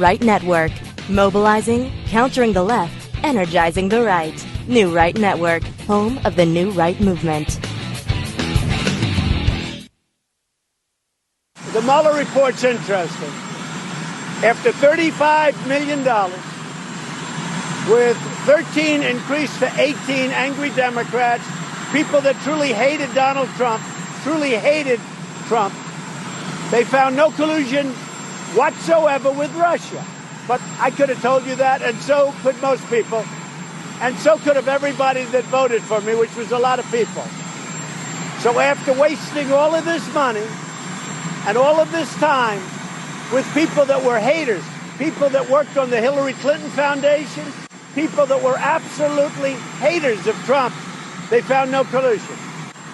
Right Network. Mobilizing, countering the left, energizing the right. New Right Network, home of the New Right movement. The Mueller report's interesting. After $35 million, with 13 increased to 18 angry Democrats, people that truly hated Donald Trump, they found no collusion whatsoever with Russia. But I could have told you that, and so could most people. And so could have everybody that voted for me, which was a lot of people. So after wasting all of this money and all of this time with people that were haters, people that worked on the Hillary Clinton Foundation, people that were absolutely haters of Trump, they found no collusion.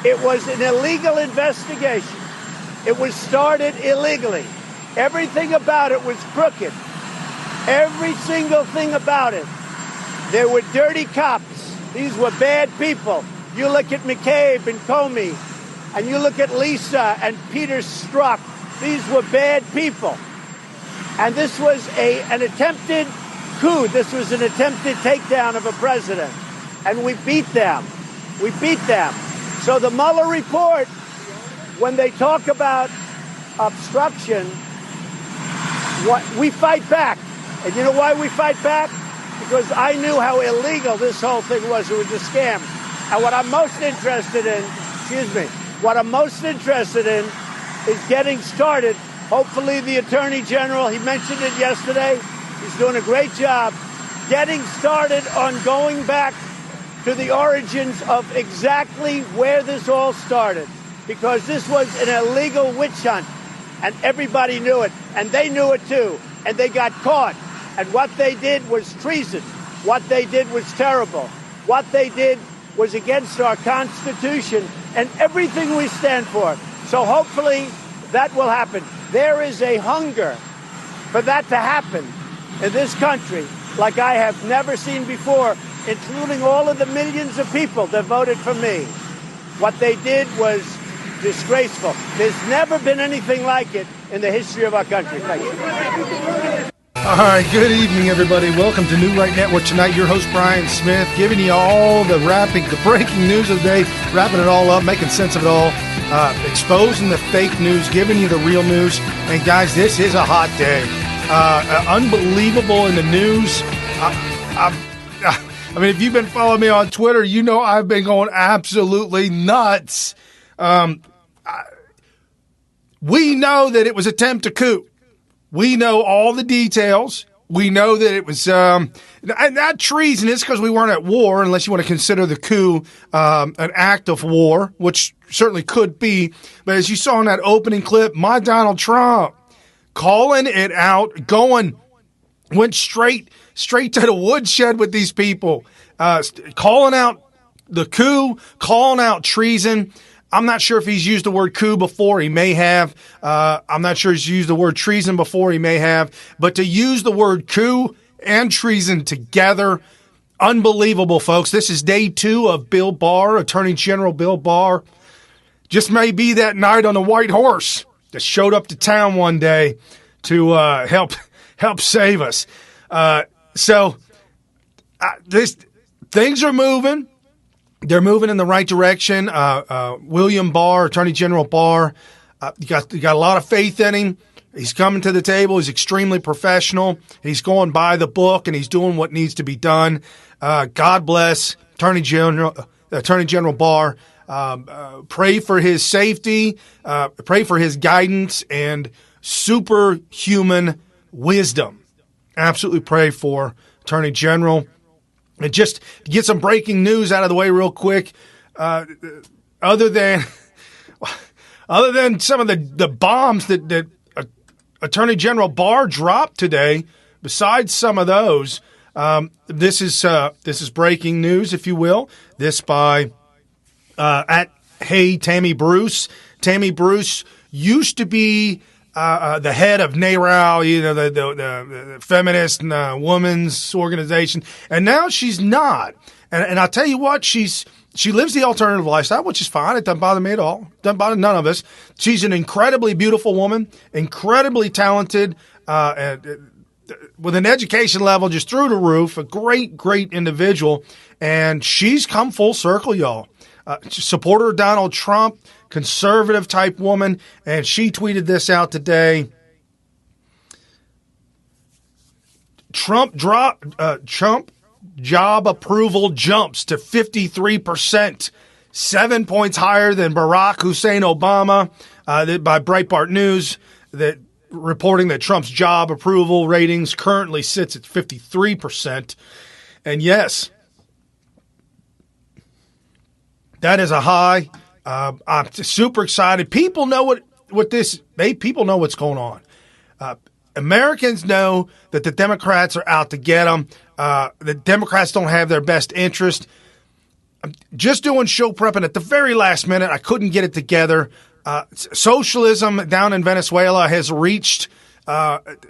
It was an illegal investigation. It was started illegally. Everything about it was crooked. Every single thing about it. There were dirty cops. These were bad people. You look at McCabe and Comey, and you look at Lisa and Peter Strzok. These were bad people. And this was an attempted coup. This was an attempted takedown of a president. And we beat them. We beat them. So the Mueller report, when they talk about obstruction, we fight back. And you know why we fight back? Because I knew how illegal this whole thing was. It was a scam. And what I'm most interested in, is getting started. Hopefully the Attorney General, he mentioned it yesterday, he's doing a great job, getting started on going back to the origins of exactly where this all started. Because this was an illegal witch hunt, and everybody knew it, and they knew it too, and they got caught. And what they did was treason. What they did was terrible. What they did was against our Constitution and everything we stand for. So hopefully that will happen. There is a hunger for that to happen in this country like I have never seen before, including all of the millions of people that voted for me. What they did was disgraceful. There's never been anything like it in the history of our country. Thank you. All right, good evening, everybody. Welcome to New Right Network tonight. Your host, Brian Smith, giving you all the breaking news of the day, wrapping it all up, making sense of it all, exposing the fake news, giving you the real news. And, guys, this is a hot day. Unbelievable in the news. I mean, if you've been following me on Twitter, you know I've been going absolutely nuts. We know that it was an attempt to coup. We know all the details. We know that it was not treasonous because we weren't at war, unless you want to consider the coup an act of war, which certainly could be. But as you saw in that opening clip, my Donald Trump calling it out, went straight to the woodshed with these people, calling out the coup, calling out treason. I'm not sure if he's used the word coup before. He may have. I'm not sure he's used the word treason before. He may have. But to use the word coup and treason together, unbelievable, folks. This is day 2 of Bill Barr, Attorney General Bill Barr. Just may be that knight on the white horse that showed up to town one day to help save us. Things are moving. They're moving in the right direction. William Barr, Attorney General Barr, you got a lot of faith in him. He's coming to the table. He's extremely professional. He's going by the book, and he's doing what needs to be done. God bless Attorney General Barr. Pray for his safety. Pray for his guidance and superhuman wisdom. Absolutely pray for Attorney General. And just to get some breaking news out of the way real quick, other than some of the bombs that Attorney General Barr dropped today, besides some of those, this is breaking news, if you will. This by at Hey Tammy Bruce. Tammy Bruce used to be the head of NARAL, the feminist and women's organization, and now she's not. And I'll tell you what, she lives the alternative lifestyle, which is fine. It doesn't bother me at all. Doesn't bother none of us. She's an incredibly beautiful woman, incredibly talented, with an education level just through the roof, a great, great individual. And she's come full circle, y'all. Supporter of Donald Trump, conservative type woman. And she tweeted this out today. Trump job approval jumps to 53%, 7 points higher than Barack Hussein Obama. By Breitbart News, that reporting that Trump's job approval ratings currently sits at 53%. And yes, that is a high. I'm super excited. People know people know what's going on. Americans know that the Democrats are out to get them. The Democrats don't have their best interest. I'm just doing show prep, and at the very last minute, I couldn't get it together. Socialism down in Venezuela has reached like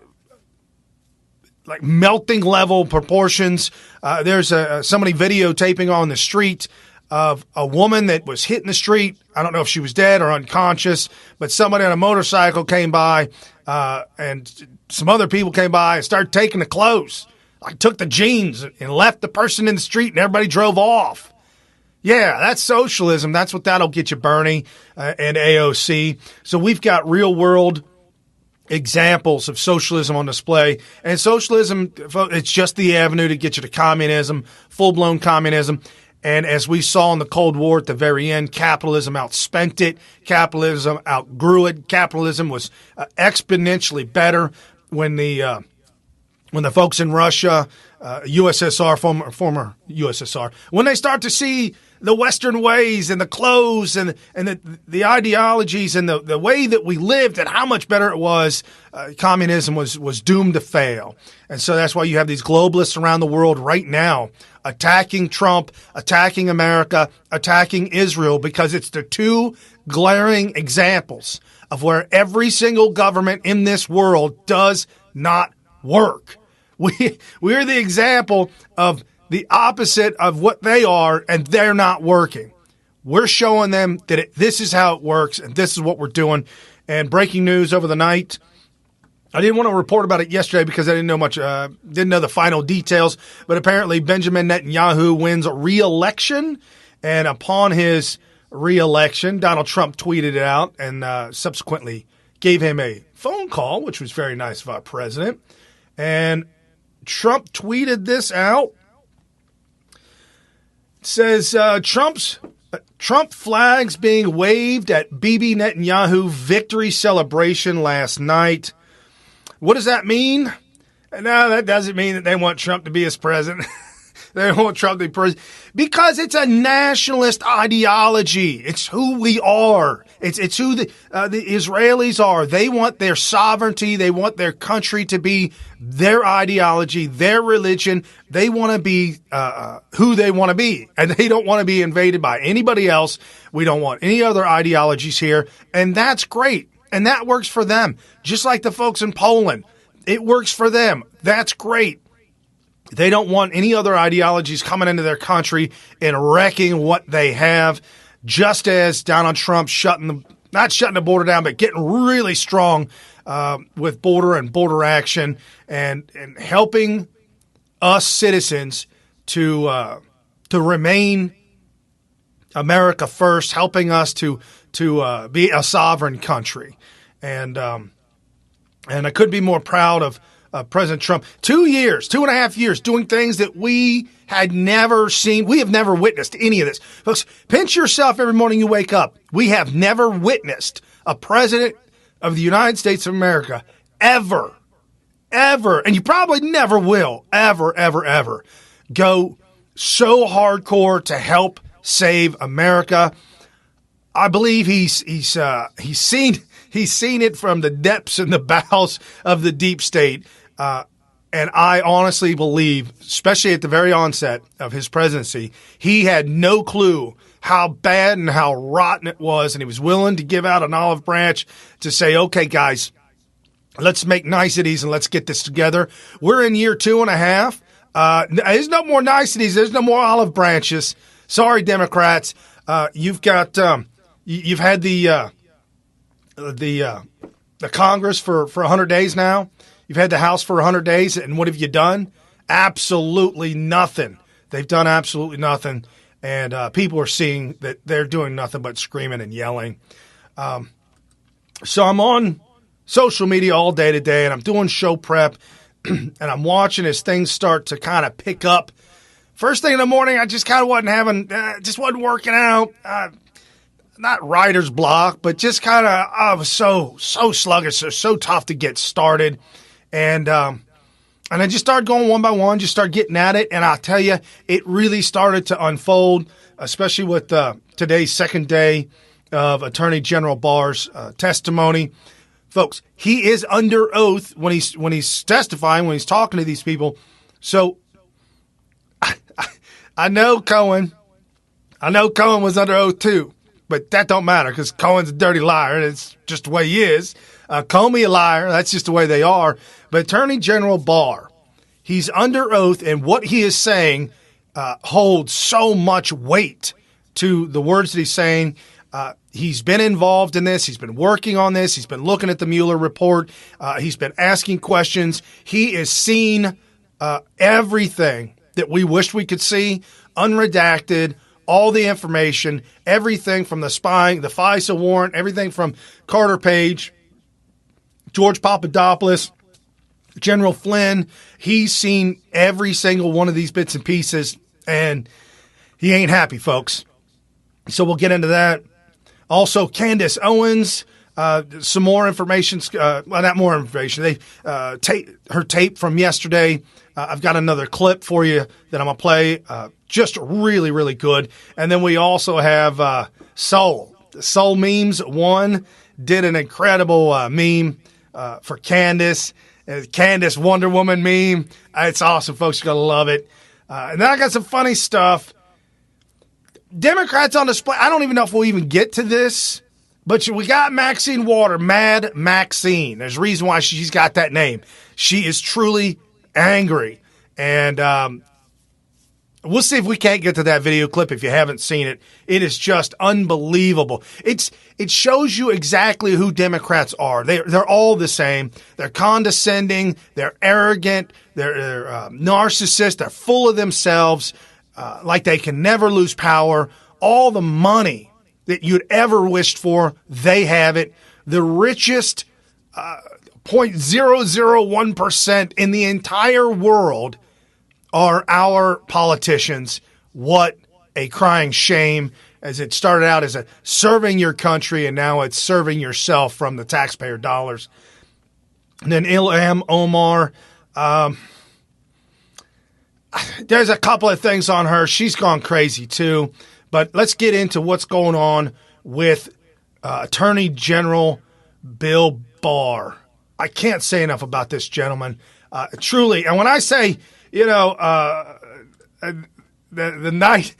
melting level proportions. There's somebody videotaping on the street of a woman that was hit in the street. I don't know if she was dead or unconscious, but somebody on a motorcycle came by, and some other people came by and started taking the clothes. Like took the jeans and left the person in the street, and everybody drove off. Yeah, that's socialism. That's what that'll get you, Bernie and AOC. So we've got real world examples of socialism on display. And socialism, it's just the avenue to get you to communism, full-blown communism. And as we saw in the Cold War at the very end, capitalism outspent it. Capitalism outgrew it. Capitalism was exponentially better when the folks in Russia, USSR, former USSR, when they start to see the Western ways and the clothes and the ideologies and the way that we lived and how much better it was, communism was doomed to fail. And so that's why you have these globalists around the world right now attacking Trump, attacking America, attacking Israel, because it's the two glaring examples of where every single government in this world does not work. We're the example of the opposite of what they are, and they're not working. We're showing them that this is how it works, and this is what we're doing. And breaking news over the night, I didn't want to report about it yesterday because I didn't know much, didn't know the final details, but apparently Benjamin Netanyahu wins a re-election, and upon his re-election, Donald Trump tweeted it out and subsequently gave him a phone call, which was very nice of our president. And Trump tweeted this out. It says Trump flags being waved at Bibi Netanyahu victory celebration last night. What does that mean? No, that doesn't mean that they want Trump to be his president. They want Trump to be president because it's a nationalist ideology. It's who we are. It's who the Israelis are. They want their sovereignty. They want their country to be their ideology, their religion. They want to be who they want to be, and they don't want to be invaded by anybody else. We don't want any other ideologies here, and that's great, and that works for them. Just like the folks in Poland, it works for them. That's great. They don't want any other ideologies coming into their country and wrecking what they have, just as Donald Trump not shutting the border down, but getting really strong with border action and helping us citizens to remain America first, helping us to be a sovereign country. And I couldn't be more proud of President Trump. 2.5 years doing things that we had never seen. We have never witnessed any of this. Folks, pinch yourself every morning you wake up. We have never witnessed a president of the United States of America ever, and you probably never will, ever go so hardcore to help save America. I believe he's seen it from the depths and the bowels of the deep state. And I honestly believe, especially at the very onset of his presidency, he had no clue how bad and how rotten it was. And he was willing to give out an olive branch to say, okay, guys, let's make niceties and let's get this together. We're in year 2.5. There's no more niceties. There's no more olive branches. Sorry, Democrats. You've got, you've had the Congress for 100 days now. You've had the House for 100 days, and what have you done? Absolutely nothing. They've done absolutely nothing, and people are seeing that they're doing nothing but screaming and yelling. So I'm on social media all day today, and I'm doing show prep, and I'm watching as things start to kind of pick up. First thing in the morning, I just kind of wasn't working out. Not writer's block, but just kind of, I was so sluggish, so tough to get started. And I just started going one by one, just started getting at it. And I'll tell you, it really started to unfold, especially with today's second day of Attorney General Barr's testimony. Folks, he is under oath when he's testifying, when he's talking to these people. So I know Cohen was under oath too. But that don't matter because Cohen's a dirty liar, and it's just the way he is. Call me a liar. That's just the way they are. But Attorney General Barr, he's under oath, and what he is saying holds so much weight to the words that he's saying. He's been involved in this. He's been working on this. He's been looking at the Mueller report. He's been asking questions. He has seen everything that we wished we could see, unredacted, all the information, everything from the spying, the FISA warrant, everything from Carter Page, George Papadopoulos, General Flynn. He's seen every single one of these bits and pieces, and he ain't happy, folks. So we'll get into that. Also, Candace Owens, some more information. Not more information. They her tape from yesterday. I've got another clip for you that I'm going to play. Just really, really good. And then we also have Soul. Soul Memes 1 did an incredible meme for Candace. Candace Wonder Woman meme. It's awesome, folks. You're going to love it. And then I got some funny stuff. Democrats on display. I don't even know if we'll even get to this. But we got Maxine Water, Mad Maxine. There's a reason why she's got that name. She is truly angry. And we'll see if we can't get to that video clip if you haven't seen it. It is just unbelievable. It shows you exactly who Democrats are. They're all the same. They're condescending. They're arrogant. They're narcissists. They're full of themselves, like they can never lose power. All the money that you'd ever wished for, they have it. The richest 0.001% in the entire world are our politicians. What a crying shame, as it started out as serving your country, and now it's serving yourself from the taxpayer dollars. And then Ilham Omar, there's a couple of things on her. She's gone crazy too. But let's get into what's going on with Attorney General Bill Barr. I can't say enough about this gentleman. Truly, and when I say, the night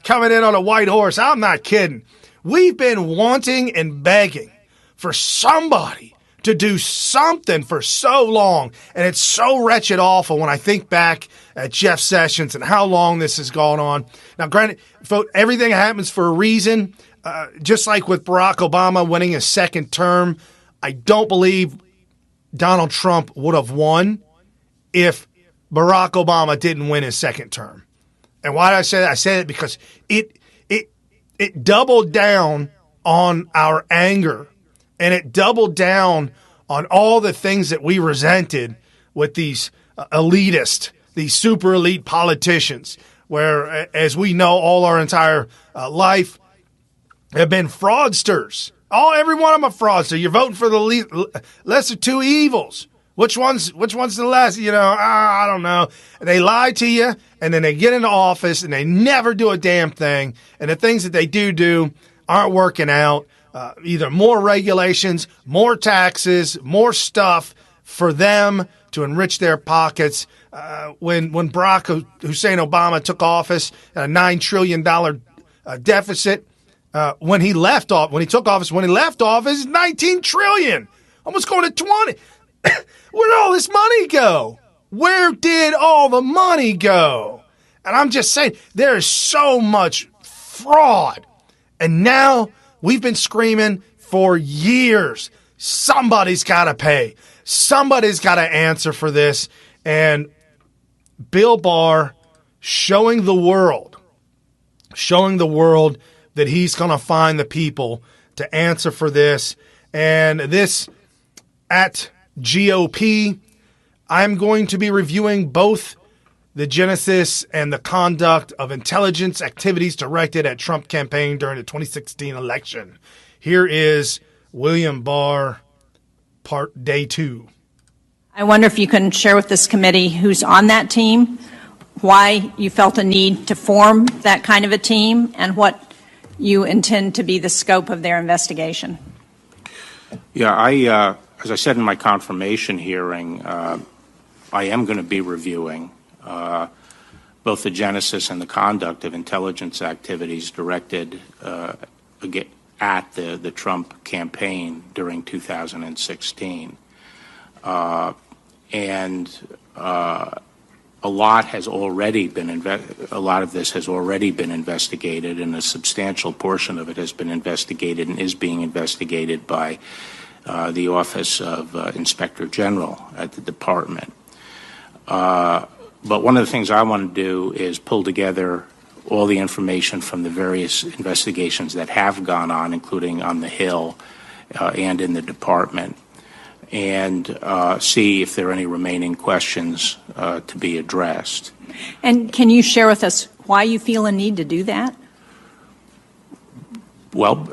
coming in on a white horse, I'm not kidding. We've been wanting and begging for somebody to do something for so long, and it's so wretched awful when I think back at Jeff Sessions and how long this has gone on. Now, granted, folks, everything happens for a reason. Just like with Barack Obama winning his second term, I don't believe Donald Trump would have won if Barack Obama didn't win his second term. And why did I say that? I said it because it doubled down on our anger, and it doubled down on all the things that we resented with these elitist, these super elite politicians, where, as we know, all our entire life have been fraudsters. Every one of them a fraudster. You're voting for the lesser two evils. Which one's the less? I don't know. They lie to you, and then they get into office, and they never do a damn thing. And the things that they do aren't working out. Either more regulations, more taxes, more stuff for them to enrich their pockets. When Barack Hussein Obama took office at a $9 trillion deficit, when he left office, it's $19 trillion, almost going to 20. Where did all this money go? Where did all the money go? And I'm just saying, there is so much fraud. And now we've been screaming for years, somebody's got to pay. Somebody's got to answer for this. And Bill Barr showing the world that he's going to find the people to answer for this. And this at GOP, I'm going to be reviewing both the genesis and the conduct of intelligence activities directed at Trump campaign during the 2016 election. Here is William Barr, day 2. I wonder if you can share with this committee who's on that team, why you felt a need to form that kind of a team, and what you intend to be the scope of their investigation. Yeah, as I said in my confirmation hearing, I am going to be reviewing both the genesis and the conduct of intelligence activities directed at the Trump campaign during 2016. A lot of this has already been investigated, and a substantial portion of it has been investigated and is being investigated by the Office of Inspector General at the department. But one of the things I want to do is pull together all the information from the various investigations that have gone on, including on the Hill and in the department, and see if there are any remaining questions to be addressed. And can you share with us why you feel a need to do that? Well,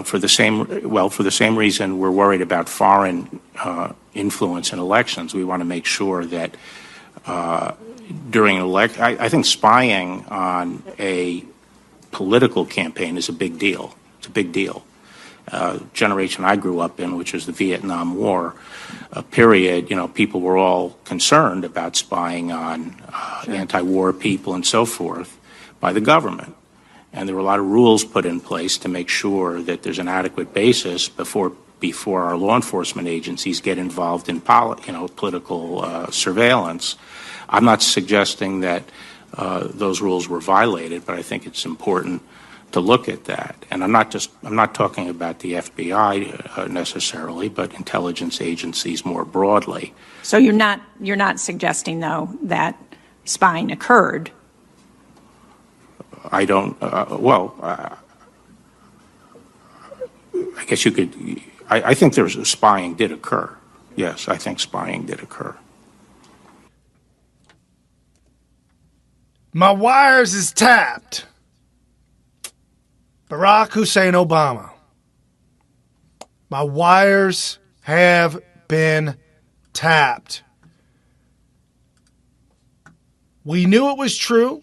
for the same reason we're worried about foreign influence in elections. We want to make sure that during an election, I think spying on a political campaign is a big deal. It's a big deal. Generation I grew up in, which was the Vietnam War period, people were all concerned about spying on anti-war people and so forth by the government. And there were a lot of rules put in place to make sure that there's an adequate basis before our law enforcement agencies get involved in political surveillance. I'm not suggesting that those rules were violated, but I think it's important to look at that. And I'm not talking about the FBI necessarily, but intelligence agencies more broadly. So you're not suggesting, though, that spying occurred? I don't. I guess you could. I think spying did occur. Yes, I think spying did occur. My wires is tapped. Barack Hussein Obama. My wires have been tapped. We knew it was true.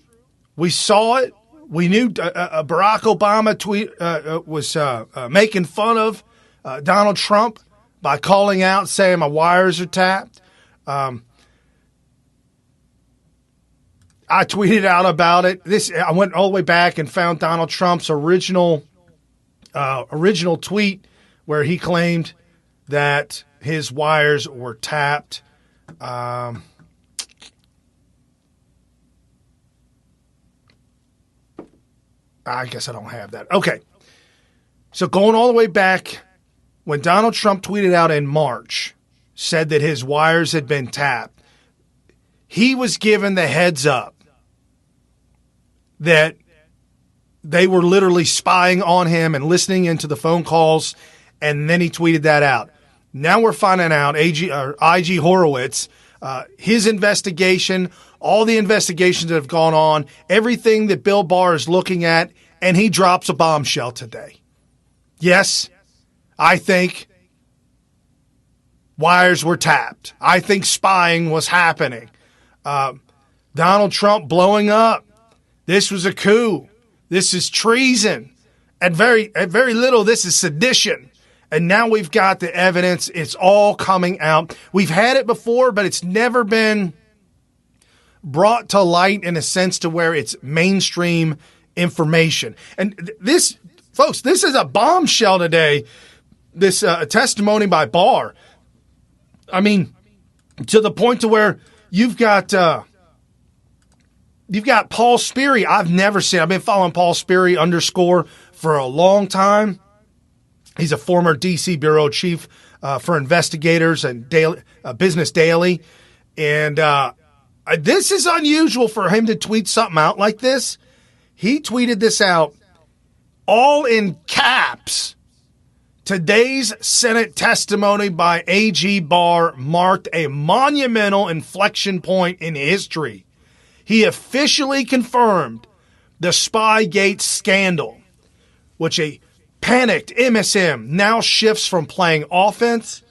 We saw it. We knew Barack Obama was making fun of Donald Trump by calling out, saying my wires are tapped. I tweeted out about it. I went all the way back and found Donald Trump's original tweet where he claimed that his wires were tapped. I guess I don't have that. Okay. So going all the way back, when Donald Trump tweeted out in March, said that his wires had been tapped, he was given the heads up that they were literally spying on him and listening into the phone calls, and then he tweeted that out. Now we're finding out IG Horowitz, his investigation, all the investigations that have gone on, everything that Bill Barr is looking at, and he drops a bombshell today. Yes, I think wires were tapped. I think spying was happening. Donald Trump blowing up. This was a coup. This is treason. At very little, this is sedition. And now we've got the evidence. It's all coming out. We've had it before, but it's never been brought to light in a sense to where it's mainstream information. And this, folks, this is a bombshell today, this testimony by Barr. I mean, to the point to where you've got Paul Sperry. I've been following Paul Sperry _ for a long time. He's a former D.C. bureau chief for investigators and Business Daily. And this is unusual for him to tweet something out like this. He tweeted this out all in caps. Today's Senate testimony by AG Barr marked a monumental inflection point in history. He officially confirmed the Spygate scandal, which a panicked MSM now shifts from playing offense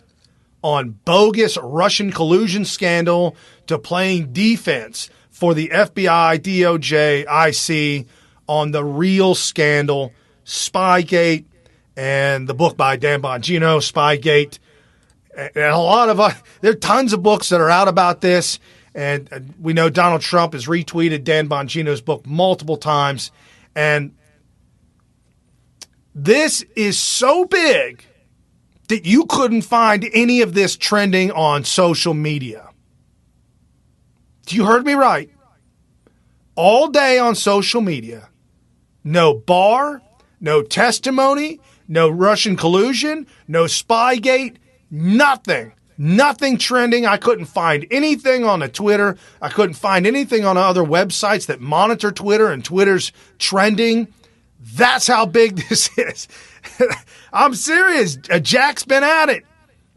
on bogus Russian collusion scandal to playing defense for the FBI, DOJ, IC on the real scandal, Spygate, and the book by Dan Bongino, Spygate. And a lot of there are tons of books that are out about this. And we know Donald Trump has retweeted Dan Bongino's book multiple times. And this is so big that you couldn't find any of this trending on social media. You heard me right. All day on social media. No Barr, no testimony, no Russian collusion, no Spygate, nothing. Nothing trending. I couldn't find anything on the Twitter. I couldn't find anything on other websites that monitor Twitter and Twitter's trending. That's how big this is. I'm serious. Jack's been at it.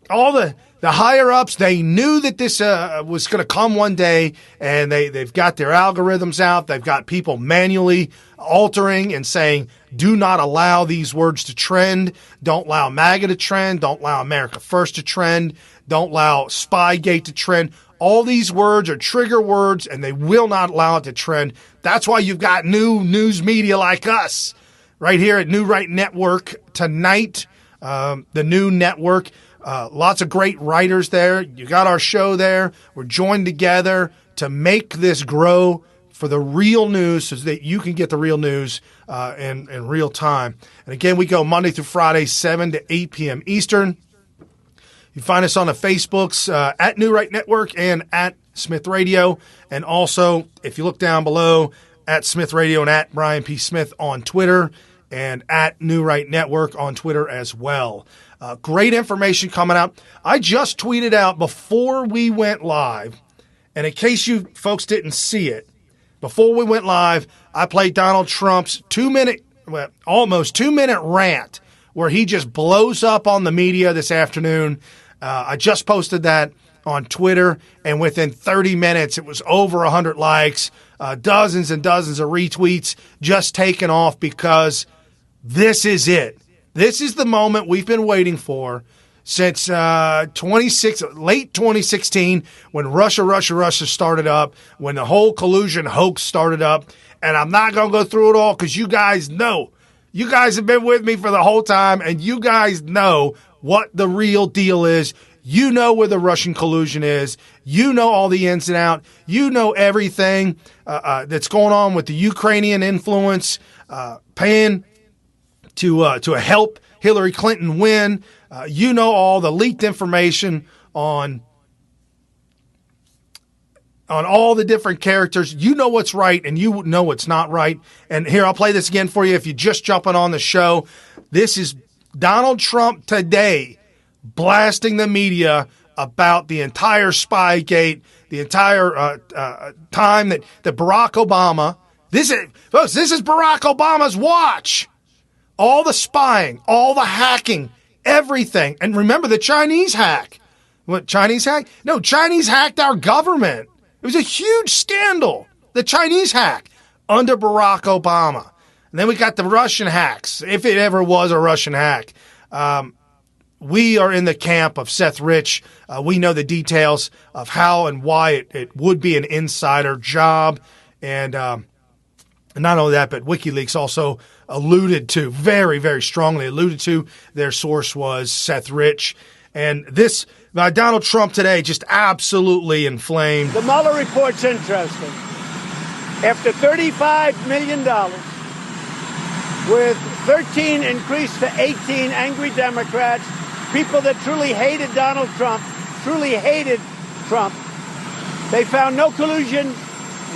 All the higher-ups, they knew that this was going to come one day, and they've got their algorithms out. They've got people manually altering and saying, do not allow these words to trend. Don't allow MAGA to trend. Don't allow America First to trend. Don't allow Spygate to trend. All these words are trigger words, and they will not allow it to trend. That's why you've got new news media like us right here at New Right Network tonight, the new network. Lots of great writers there. You got our show there. We're joined together to make this grow for the real news so that you can get the real news in real time. And again, we go Monday through Friday, 7 to 8 p.m. Eastern. You find us on the Facebooks at New Right Network and at Smith Radio. And also, if you look down below, at Smith Radio and at Brian P. Smith on Twitter and at New Right Network on Twitter as well. Great information coming out. I just tweeted out before we went live, and in case you folks didn't see it, before we went live, I played Donald Trump's almost 2-minute rant where he just blows up on the media this afternoon. I just posted that on Twitter, and within 30 minutes, it was over 100 likes, dozens and dozens of retweets, just taken off because this is it. This is the moment we've been waiting for since late 2016 when Russia started up, when the whole collusion hoax started up. And I'm not going to go through it all because you guys know. You guys have been with me for the whole time, and you guys know what the real deal is. You know where the Russian collusion is. You know all the ins and outs. You know everything that's going on with the Ukrainian influence, paying to help Hillary Clinton win. You know all the leaked information on all the different characters. You know what's right and you know what's not right. And here, I'll play this again for you if you're just jumping on the show. This is Donald Trump today blasting the media about the entire Spygate, the entire time that Barack Obama, this is Barack Obama's watch. All the spying, all the hacking, everything. And remember the Chinese hack. What, Chinese hack? No, Chinese hacked our government. It was a huge scandal. The Chinese hack under Barack Obama. And then we got the Russian hacks, if it ever was a Russian hack. We are in the camp of Seth Rich. We know the details of how and why it would be an insider job. And not only that, but WikiLeaks also alluded to, very, very strongly alluded to, their source was Seth Rich. And this, Donald Trump today, just absolutely inflamed. The Mueller report's interesting. After $35 million, with 13 increased to 18 angry Democrats, people that truly hated Donald Trump, they found no collusion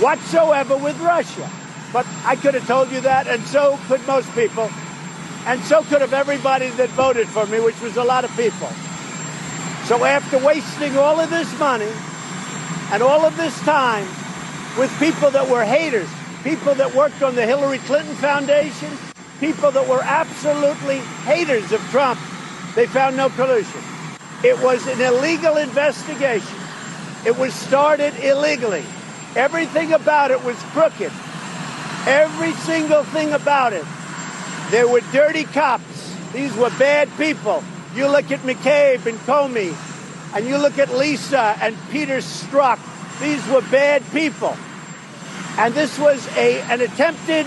whatsoever with Russia. But I could have told you that, and so could most people, and so could have everybody that voted for me, which was a lot of people. So after wasting all of this money and all of this time with people that were haters, people that worked on the Hillary Clinton Foundation, people that were absolutely haters of Trump, they found no collusion. It was an illegal investigation. It was started illegally. Everything about it was crooked. Every single thing about it. There were dirty cops. These were bad people. You look at McCabe and Comey, and you look at Lisa and Peter Strzok. These were bad people. And this was an attempted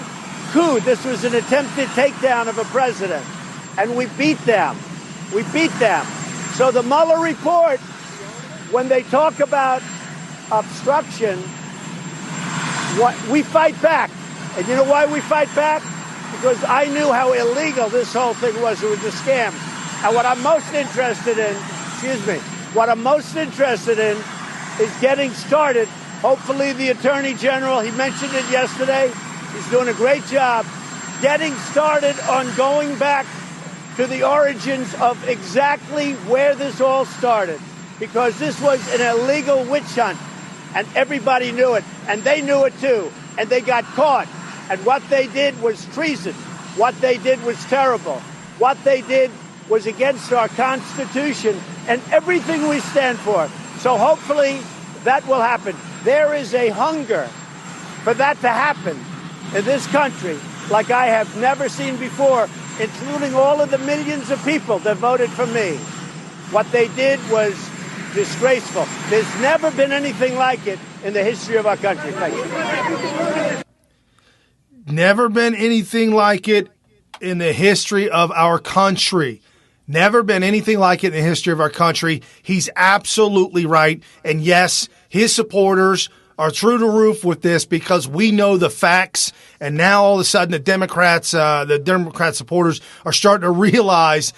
coup. This was an attempted takedown of a president. And we beat them. We beat them. So the Mueller report, when they talk about obstruction, we fight back. And you know why we fight back? Because I knew how illegal this whole thing was. It was a scam. And what I'm most interested in, what I'm most interested in is getting started. Hopefully the Attorney General, he mentioned it yesterday, he's doing a great job, getting started on going back to the origins of exactly where this all started. Because this was an illegal witch hunt, and everybody knew it, and they knew it too, and they got caught. And what they did was treason. What they did was terrible. What they did was against our Constitution and everything we stand for. So hopefully that will happen. There is a hunger for that to happen in this country like I have never seen before, including all of the millions of people that voted for me. What they did was disgraceful. There's never been anything like it in the history of our country. Thank you. Never been anything like it in the history of our country. Never been anything like it in the history of our country. He's absolutely right. And yes, his supporters are through the roof with this because we know the facts. And now all of a sudden the Democrat supporters are starting to realize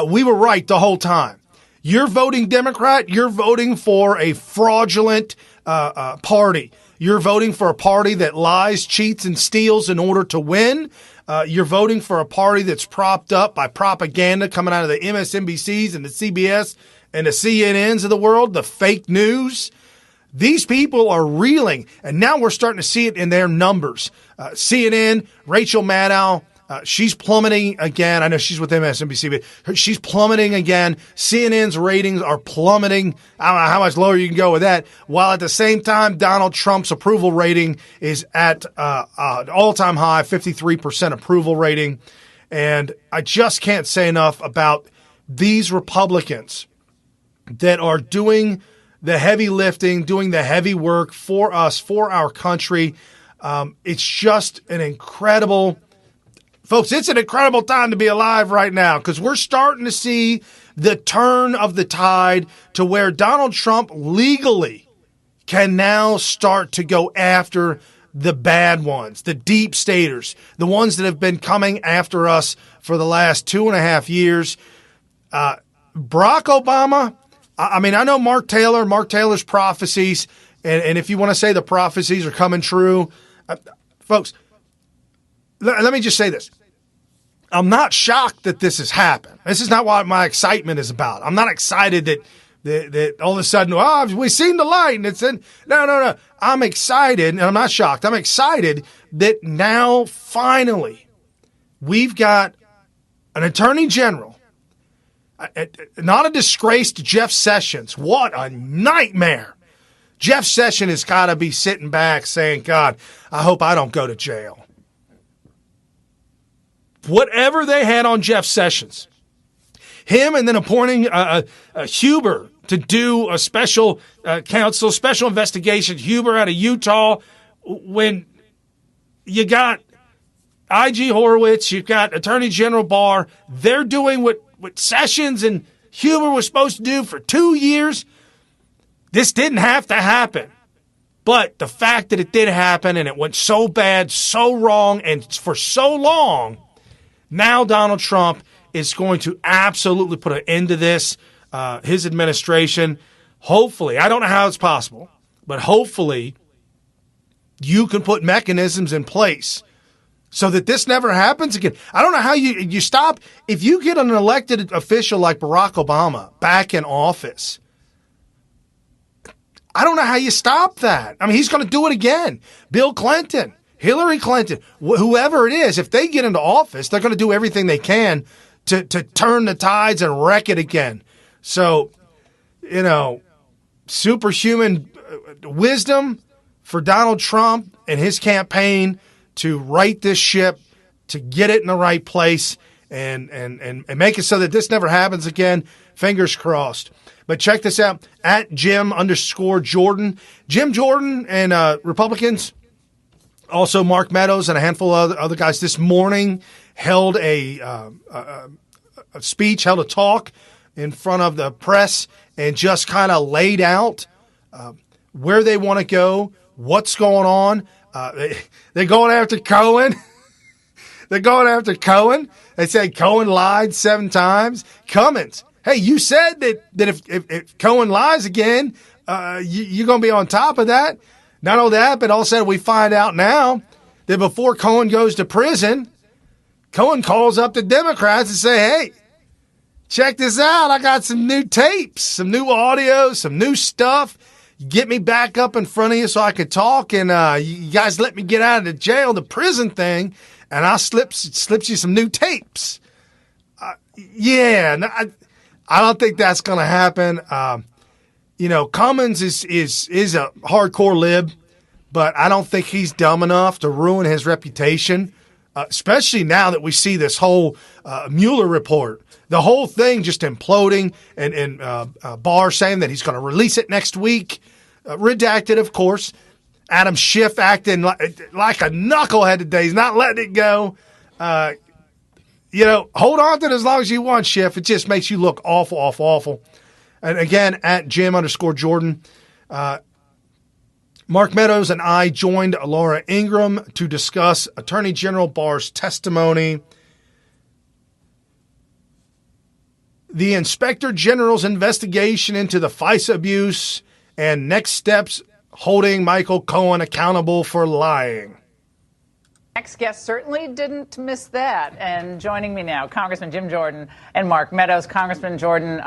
we were right the whole time. You're voting Democrat. You're voting for a fraudulent party. You're voting for a party that lies, cheats, and steals in order to win. You're voting for a party that's propped up by propaganda coming out of the MSNBCs and the CBS and the CNNs of the world, the fake news. These people are reeling, and now we're starting to see it in their numbers. CNN, Rachel Maddow, she's plummeting again. I know she's with MSNBC, but she's plummeting again. CNN's ratings are plummeting. I don't know how much lower you can go with that. While at the same time, Donald Trump's approval rating is at an all-time high, 53% approval rating. And I just can't say enough about these Republicans that are doing the heavy lifting, doing the heavy work for us, for our country. It's just an incredible... Folks, it's an incredible time to be alive right now because we're starting to see the turn of the tide to where Donald Trump legally can now start to go after the bad ones, the deep staters, the ones that have been coming after us for the last 2.5 years. Barack Obama, I mean, I know Mark Taylor's prophecies, and if you want to say the prophecies are coming true, folks, let me just say this. I'm not shocked that this has happened. This is not what my excitement is about. I'm not excited that all of a sudden, we've seen the light. And it's in. No. I'm excited, and I'm not shocked. I'm excited that now, finally, we've got an attorney general, not a disgraced Jeff Sessions. What a nightmare. Jeff Sessions has got to be sitting back saying, God, I hope I don't go to jail. Whatever they had on Jeff Sessions, him and then appointing Huber to do a special counsel, special investigation, Huber out of Utah, when you got I.G. Horowitz, you've got Attorney General Barr, they're doing what Sessions and Huber was supposed to do for 2 years. This didn't have to happen. But the fact that it did happen and it went so bad, so wrong, and for so long, now Donald Trump is going to absolutely put an end to this. His administration, hopefully, I don't know how it's possible, but hopefully you can put mechanisms in place so that this never happens again. I don't know how you stop. If you get an elected official like Barack Obama back in office, I don't know how you stop that. I mean, he's going to do it again. Bill Clinton, Hillary Clinton, whoever it is, if they get into office, they're going to do everything they can to turn the tides and wreck it again. So, superhuman wisdom for Donald Trump and his campaign to right this ship, to get it in the right place, and make it so that this never happens again. Fingers crossed. But check this out, at Jim_Jordan. Jim Jordan and Republicans, also Mark Meadows and a handful of other guys this morning held a speech, held a talk in front of the press and just kind of laid out where they want to go, what's going on. They're going after Cohen. They're going after Cohen. They said Cohen lied 7 times. Cummins, hey, you said that if Cohen lies again, you're going to be on top of that. Not only that, but all of a sudden we find out now that before Cohen goes to prison, Cohen calls up the Democrats and say, hey, check this out. I got some new tapes, some new audio, some new stuff. Get me back up in front of you so I could talk, and you guys let me get out of the jail, the prison thing, and I'll slips you some new tapes. I don't think that's going to happen. Cummins is a hardcore lib, but I don't think he's dumb enough to ruin his reputation, especially now that we see this whole Mueller report. The whole thing just imploding, and Barr saying that he's going to release it next week. Redacted, of course. Adam Schiff acting like a knucklehead today. He's not letting it go. Hold on to it as long as you want, Schiff. It just makes you look awful, awful, awful. And again, at Jim_Jordan. Mark Meadows and I joined Laura Ingraham to discuss Attorney General Barr's testimony, the Inspector General's investigation into the FISA abuse, and next steps holding Michael Cohen accountable for lying. Next guest certainly didn't miss that. And joining me now, Congressman Jim Jordan and Mark Meadows. Congressman Jordan,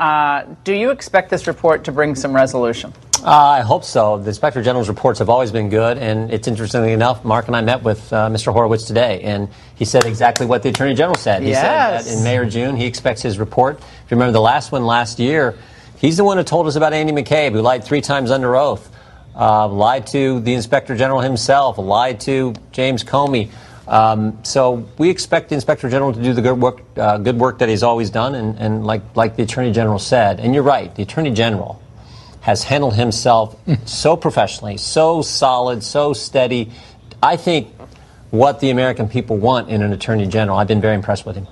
do you expect this report to bring some resolution? I hope so. The Inspector General's reports have always been good, and it's interestingly enough, Mark and I met with Mr. Horowitz today, and he said exactly what the Attorney General said. He said that in May or June he expects his report. If you remember the last one last year, he's the one who told us about Andy McCabe, who lied 3 times under oath, lied to the Inspector General himself, lied to James Comey. So we expect the Inspector General to do the good work that he's always done, and like the Attorney General said, and you're right, the Attorney General has handled himself so professionally, so solid, so steady. I think what the American people want in an Attorney General. I've been very impressed with him.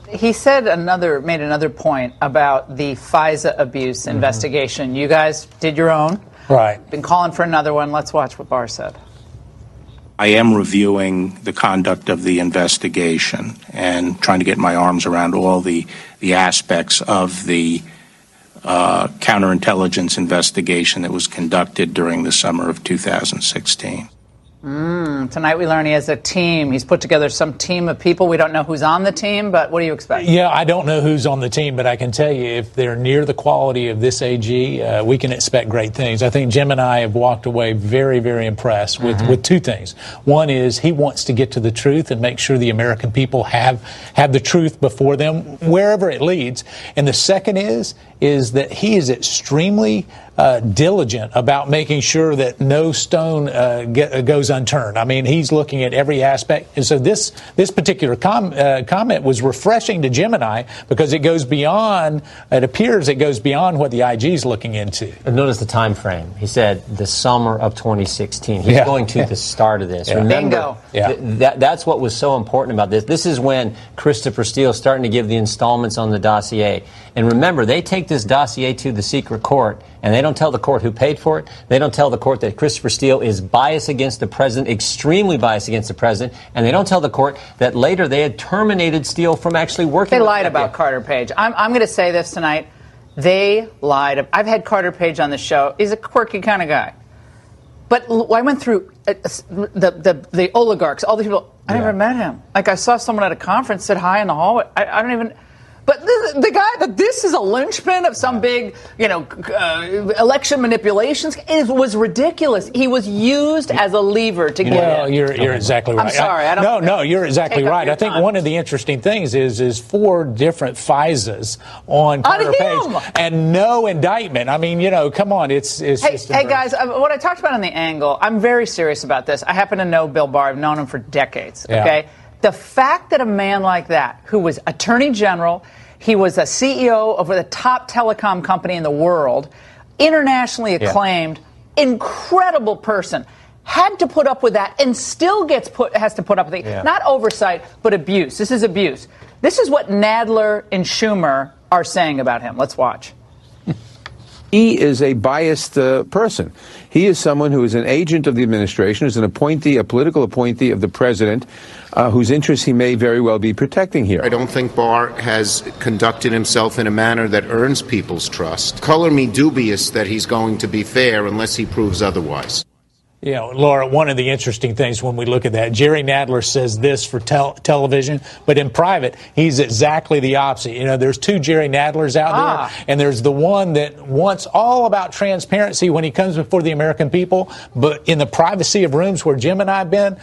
He made another point about the FISA abuse investigation. You guys did your own. Right. Been calling for another one. Let's watch what Barr said. I am reviewing the conduct of the investigation and trying to get my arms around all the aspects of the counterintelligence investigation that was conducted during the summer of 2016. Tonight we learn he has a team. He's put together some team of people. We don't know who's on the team, but what do you expect? Yeah, I don't know who's on the team, but I can tell you if they're near the quality of this AG, we can expect great things. I think Jim and I have walked away very, very impressed with 2 things. One is he wants to get to the truth and make sure the American people have the truth before them, wherever it leads. And the second is that he is extremely diligent about making sure that no stone goes unturned. I mean, he's looking at every aspect. And so this particular comment was refreshing to Jim and I because it appears it goes beyond what the IG is looking into. And notice the time frame. He said the summer of 2016. He's going to the start of this. Yeah. Remember, Bingo. That's what was so important about this. This is when Christopher Steele is starting to give the installments on the dossier. And remember, they take this dossier to the secret court, and they don't tell the court who paid for it. They don't tell the court that Christopher Steele is biased against the president, extremely biased against the president, and they don't tell the court that later they had terminated Steele from actually working They with lied the about Carter Page. I'm going to say this tonight. They lied. I've had Carter Page on the show. He's a quirky kind of guy. But I went through the oligarchs, all these people. I never met him. Like, I saw someone at a conference, said hi in the hallway. I don't even. But the guy that this is a linchpin of some big, election manipulations, it was ridiculous. He was used as a lever to get. Well, you're exactly right. I'm sorry. I don't. No, you're exactly right. I think one of the interesting things is 4 different FISAs on Carter Page and no indictment. I mean, come on, it's just. Hey guys, what I talked about on the angle, I'm very serious about this. I happen to know Bill Barr. I've known him for decades. Okay. Yeah. The fact that a man like that, who was Attorney General, he was a CEO of the top telecom company in the world, internationally acclaimed, incredible person, had to put up with that and still has to put up with it. Not oversight, but abuse. This is abuse. This is what Nadler and Schumer are saying about him. Let's watch. He is a biased person. He is someone who is an agent of the administration, who's an appointee, a political appointee of the president, whose interests he may very well be protecting here. I don't think Barr has conducted himself in a manner that earns people's trust. Color me dubious that he's going to be fair unless he proves otherwise. Laura, one of the interesting things when we look at that, Jerry Nadler says this for television, but in private, he's exactly the opposite. There's 2 Jerry Nadlers out there, and there's the one that wants all about transparency when he comes before the American people, but in the privacy of rooms where Jim and I have been,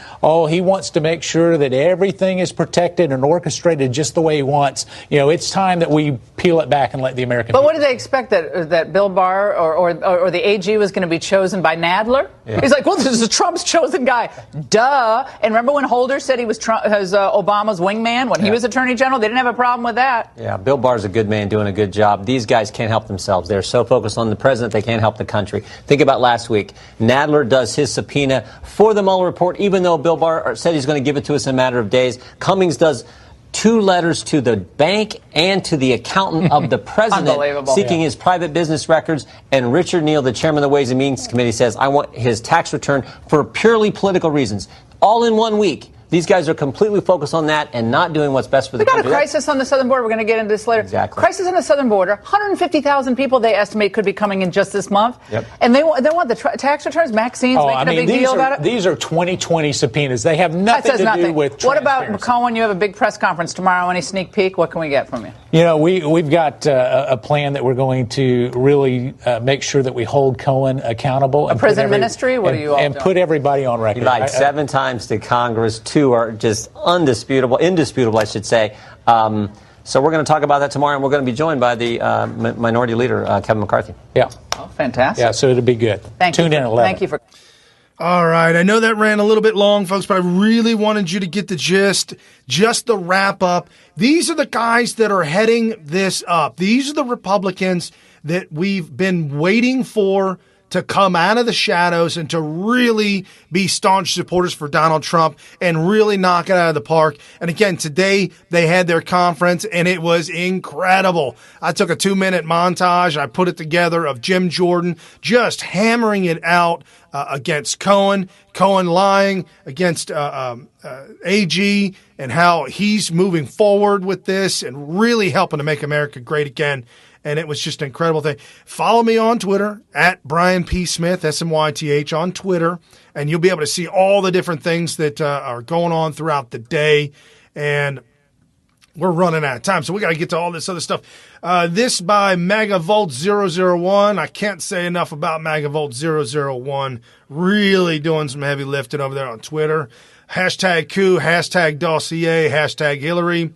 he wants to make sure that everything is protected and orchestrated just the way he wants. It's time that we peel it back and let the American people. But what do they expect, that Bill Barr or the AG was going to be chosen by Nadler? Yeah. He's like, well, this is Trump's chosen guy. Duh. And remember when Holder said he was Obama's wingman when he was Attorney General? They didn't have a problem with that. Yeah, Bill Barr's a good man doing a good job. These guys can't help themselves. They're so focused on the president, they can't help the country. Think about last week. Nadler does his subpoena for the Mueller report, even though Bill Barr said he's going to give it to us in a matter of days. Cummings does 2 letters to the bank and to the accountant of the president seeking his private business records. And Richard Neal, the chairman of the Ways and Means Committee, says, I want his tax return for purely political reasons. All in 1 week. These guys are completely focused on that and not doing what's best for the country. We got a crisis on the southern border. We're going to get into this later. Exactly. Crisis on the southern border. 150,000 people they estimate could be coming in just this month. Yep. And they want the tax returns. Maxine's making a big deal about it. These are 2020 subpoenas. They have nothing to do with What about Cohen? You have a big press conference tomorrow. Any sneak peek? What can we get from you? We've got a plan that we're going to really make sure that we hold Cohen accountable. A prison ministry? What are you all doing? And put everybody on record. He lied 7 times to Congress. 2 are just indisputable, I should say. So we're going to talk about that tomorrow, and we're going to be joined by the minority leader, Kevin McCarthy. Yeah. Oh, fantastic. Yeah, so it'll be good. Tune in at 11. Thank you for... All right. I know that ran a little bit long, folks, but I really wanted you to get the gist, just the wrap up. These are the guys that are heading this up. These are the Republicans that we've been waiting for to come out of the shadows and to really be staunch supporters for Donald Trump and really knock it out of the park. And again, today they had their conference and it was incredible. I took a 2-minute montage. I put it together of Jim Jordan just hammering it out against Cohen lying against AG and how he's moving forward with this and really helping to make America great again. And it was just an incredible thing. Follow me on Twitter at Brian P. Smith, SMYTH on Twitter, and you'll be able to see all the different things that are going on throughout the day. And we're running out of time, so we got to get to all this other stuff. This by Megavolt001. I can't say enough about Megavolt001. Really doing some heavy lifting over there on Twitter. Hashtag Coup, hashtag dossier, hashtag Hillary.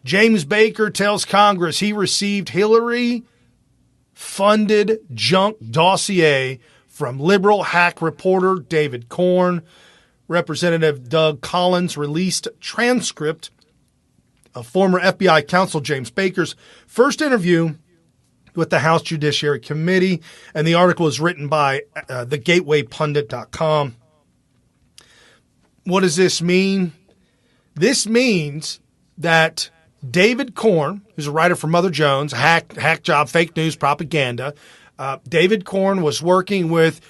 James Baker tells Congress he received Hillary-funded junk dossier from liberal hack reporter David Corn. Representative Doug Collins released transcript of former FBI counsel James Baker's first interview with the House Judiciary Committee, and the article is written by thegatewaypundit.com. What does this mean? This means that David Corn, who's a writer for Mother Jones, hack job, fake news, propaganda. David Corn was working with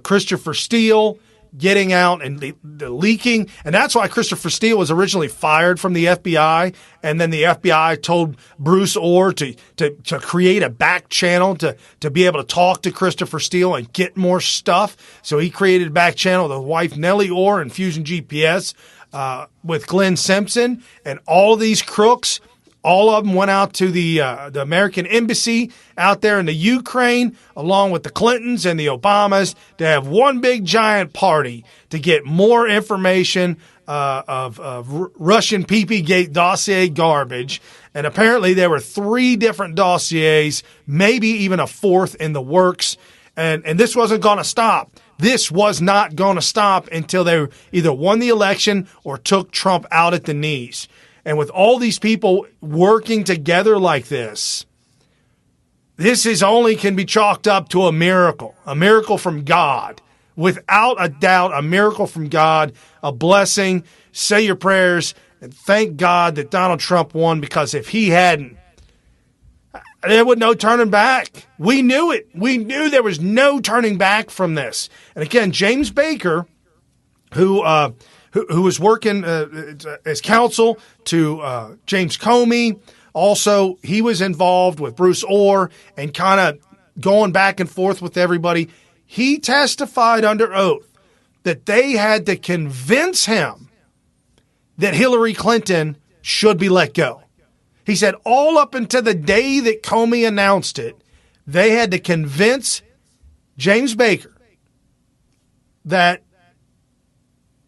Christopher Steele getting out and the leaking. And that's why Christopher Steele was originally fired from the FBI. And then the FBI told Bruce Orr to create a back channel to be able to talk to Christopher Steele and get more stuff. So he created a back channel with his wife Nellie Orr and Fusion GPS with Glenn Simpson. And all these crooks, all of them went out to the American embassy out there in the Ukraine, along with the Clintons and the Obamas, to have one big giant party to get more information of Russian PP-Gate dossier garbage. And apparently there were 3 different dossiers, maybe even a 4th in the works. And this wasn't going to stop. This was not going to stop until they either won the election or took Trump out at the knees. And with all these people working together like this is only can be chalked up to a miracle from God. Without a doubt, a miracle from God, a blessing. Say your prayers and thank God that Donald Trump won, because if he hadn't, there was no turning back. We knew it. We knew there was no turning back from this. And again, James Baker, who was working as counsel to James Comey. Also, he was involved with Bruce Orr and kind of going back and forth with everybody. He testified under oath that they had to convince him that Hillary Clinton should be let go. He said all up until the day that Comey announced it, they had to convince James Baker that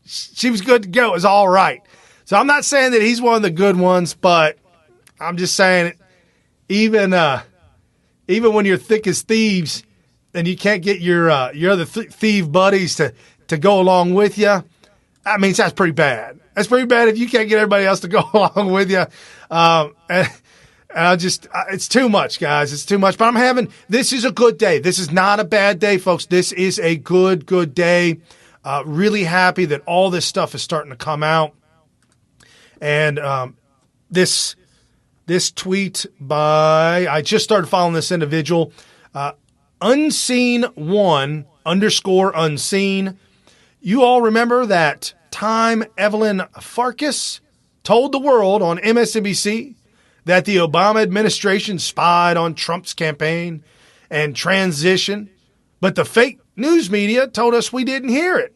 she was good to go. It was all right. So I'm not saying that he's one of the good ones, but I'm just saying even when you're thick as thieves and you can't get your other thief buddies to go along with you, I mean, that's pretty bad. That's pretty bad if you can't get everybody else to go along with you. And it's too much, guys. It's too much. But this is a good day. This is not a bad day, folks. This is a good day. Really happy that all this stuff is starting to come out. And this tweet by, I just started following this individual, unseen_unseen. You all remember that time Evelyn Farkas told the world on MSNBC that the Obama administration spied on Trump's campaign and transition, but the fake news media told us we didn't hear it.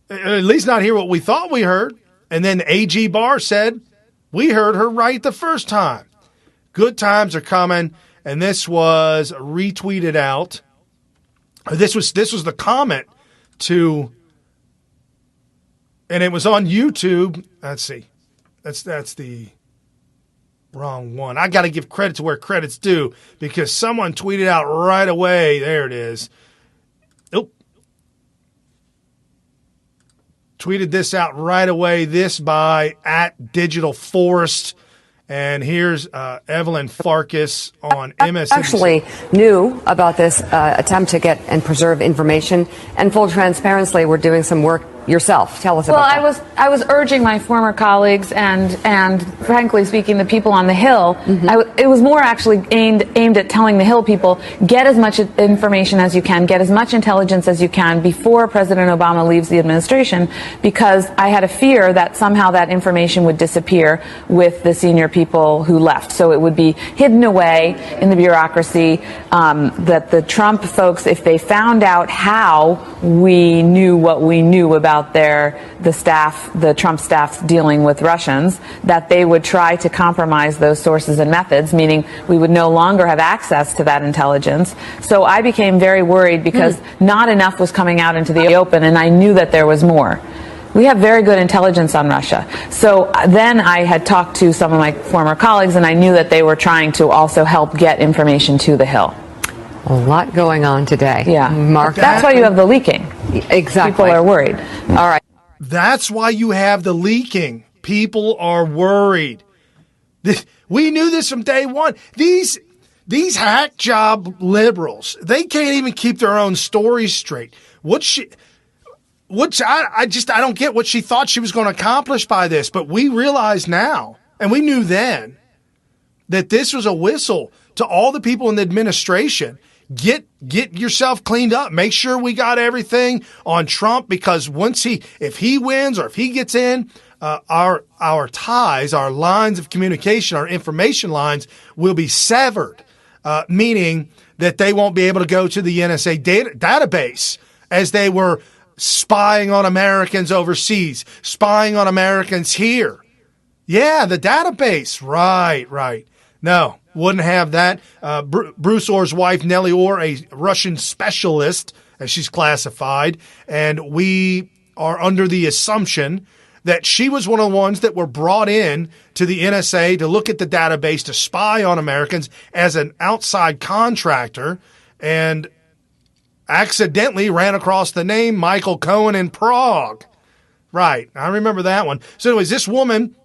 At least not hear what we thought we heard. And then AG Barr said, we heard her right the first time. Good times are coming. And this was retweeted out. This was the comment to, and it was on YouTube. Let's see. That's the wrong one. I got to give credit to where credit's due, because someone tweeted out right away. There it is. Oop. Tweeted this out right away. This by @DigitalForest. And here's Evelyn Farkas on MSNBC. Actually knew about this attempt to get and preserve information. And full transparency, we're doing some work yourself. Tell us about that. Well, I was urging my former colleagues and frankly speaking, the people on the Hill. Mm-hmm. It was more actually aimed at telling the Hill people, get as much information as you can, get as much intelligence as you can before President Obama leaves the administration, because I had a fear that somehow that information would disappear with the senior people who left. So it would be hidden away in the bureaucracy, that the Trump folks, if they found out how we knew what we knew about the Trump staff's dealing with Russians, that they would try to compromise those sources and methods, meaning we would no longer have access to that intelligence. So I became very worried because not enough was coming out into the open, and I knew that there was more. We have very good intelligence on Russia. So then I had talked to some of my former colleagues, and I knew that they were trying to also help get information to the Hill. A lot going on today. Yeah. Mark, that's why you have the leaking. Exactly. People are worried. All right. That's why you have the leaking. People are worried. We knew this from day one. These hack job liberals, they can't even keep their own stories straight. I don't get what she thought she was going to accomplish by this, but we realize now, and we knew then, that this was a whistle to all the people in the administration. get yourself cleaned up. Make sure we got everything on Trump, because if he wins or if he gets in, our ties, our lines of communication, our information lines will be severed, meaning that they won't be able to go to the NSA database as they were spying on Americans overseas, spying on Americans here. Yeah, the database. Right. No, wouldn't have that. Bruce Orr's wife, Nellie Orr, a Russian specialist, as she's classified, and we are under the assumption that she was one of the ones that were brought in to the NSA to look at the database, to spy on Americans as an outside contractor, and accidentally ran across the name Michael Cohen in Prague. Right, I remember that one. So anyways, this woman,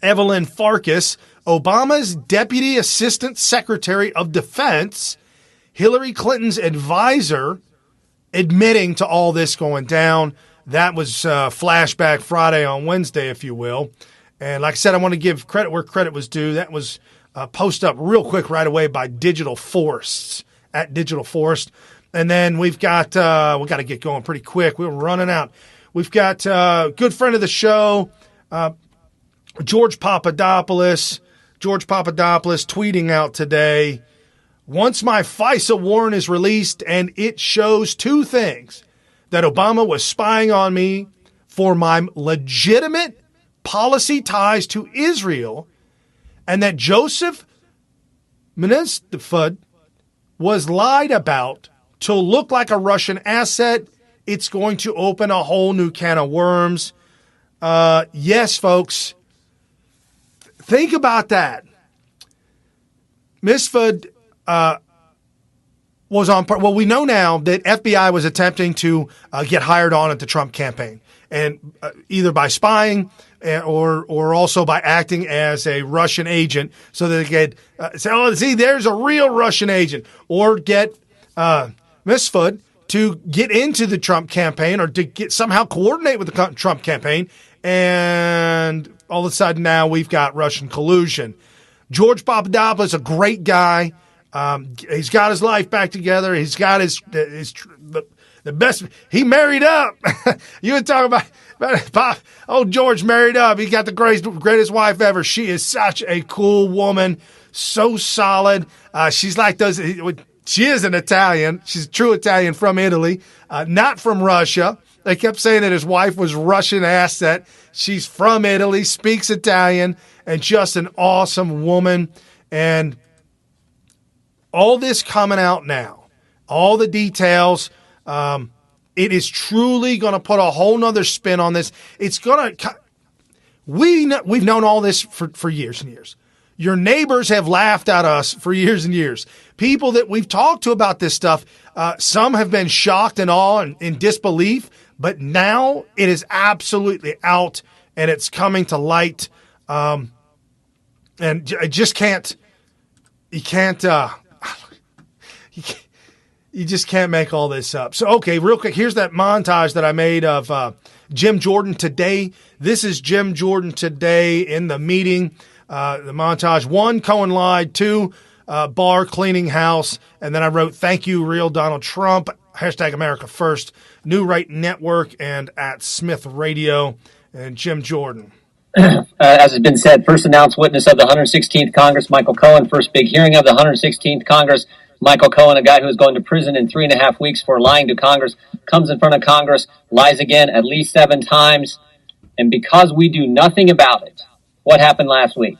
Evelyn Farkas, Obama's Deputy Assistant Secretary of Defense, Hillary Clinton's advisor, admitting to all this going down. That was Flashback Friday on Wednesday, if you will. And like I said, I want to give credit where credit was due. That was posted up real quick right away by Digital Forests, at Digital Forest. And then we've got, we got to get going pretty quick. We're running out. We've got a good friend of the show, George Papadopoulos tweeting out today, once my FISA warrant is released and it shows two things, that Obama was spying on me for my legitimate policy ties to Israel, and that Joseph Menestefud was lied about to look like a Russian asset, it's going to open a whole new can of worms. Yes, folks. Think about that. Misfud was on. Well, we know now that FBI was attempting to get hired on at the Trump campaign, and either by spying or also by acting as a Russian agent, so that they could say, "Oh, see, there's a real Russian agent," or get Misfud to get into the Trump campaign, or to get somehow coordinate with the Trump campaign, and all of a sudden now we've got Russian collusion. George Papadopoulos, a great guy. He's got his life back together. He's got the best. He married up. You would talk about Pop. Oh, George married up. He got the greatest wife ever. She is such a cool woman. So solid. She's like those. She is an Italian. She's a true Italian from Italy, not from Russia. They kept saying that his wife was Russian asset. She's from Italy, speaks Italian, and just an awesome woman. And all this coming out now, all the details, it is truly going to put a whole nother spin on this. It's going to, we've known all this for years and years. Your neighbors have laughed at us for years and years. People that we've talked to about this stuff, some have been shocked and awe and in disbelief, but now it is absolutely out and it's coming to light. And I just can't, you just can't make all this up. So, okay, real quick, here's that montage that I made of Jim Jordan today. This is Jim Jordan today in the meeting. The montage: 1, Cohen lied; 2, Barr cleaning house. And then I wrote, thank you, real Donald Trump, hashtag America First, New Right Network, and at Smith Radio. And Jim Jordan. As has been said, first announced witness of the 116th Congress, Michael Cohen. First big hearing of the 116th Congress. Michael Cohen, a guy who is going to prison in 3.5 weeks for lying to Congress, comes in front of Congress, lies again at least 7 times. And because we do nothing about it, what happened last week?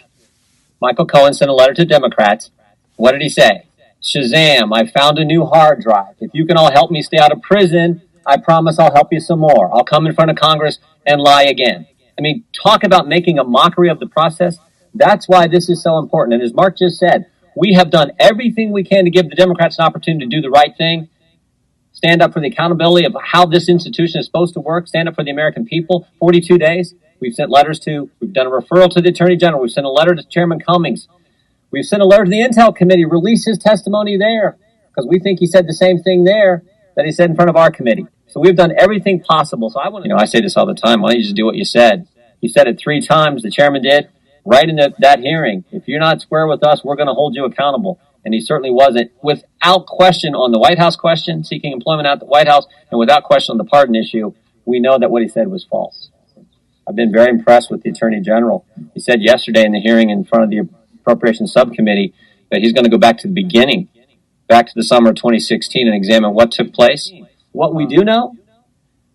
Michael Cohen sent a letter to Democrats. What did he say? Shazam, I found a new hard drive. If you can all help me stay out of prison, I promise I'll help you some more. I'll come in front of Congress and lie again. I mean, talk about making a mockery of the process. That's why this is so important. And as Mark just said, we have done everything we can to give the Democrats an opportunity to do the right thing, stand up for the accountability of how this institution is supposed to work, stand up for the American people. 42 days. We've sent letters we've done a referral to the Attorney General. We've sent a letter to Chairman Cummings. We've sent a letter to the Intel Committee, release his testimony there, because we think he said the same thing there that he said in front of our committee. So we've done everything possible. So I say this all the time. Why don't you just do what you said? He said it 3 times. The chairman did. Right in that hearing. If you're not square with us, we're going to hold you accountable. and he certainly wasn't, without question on the White House question, seeking employment at the White House, and without question on the pardon issue, we know that what he said was false. I've been very impressed with the Attorney General. He said yesterday in the hearing in front of the Appropriations Subcommittee that he's going to go back to the beginning, back to the summer of 2016, and examine what took place. What we do know,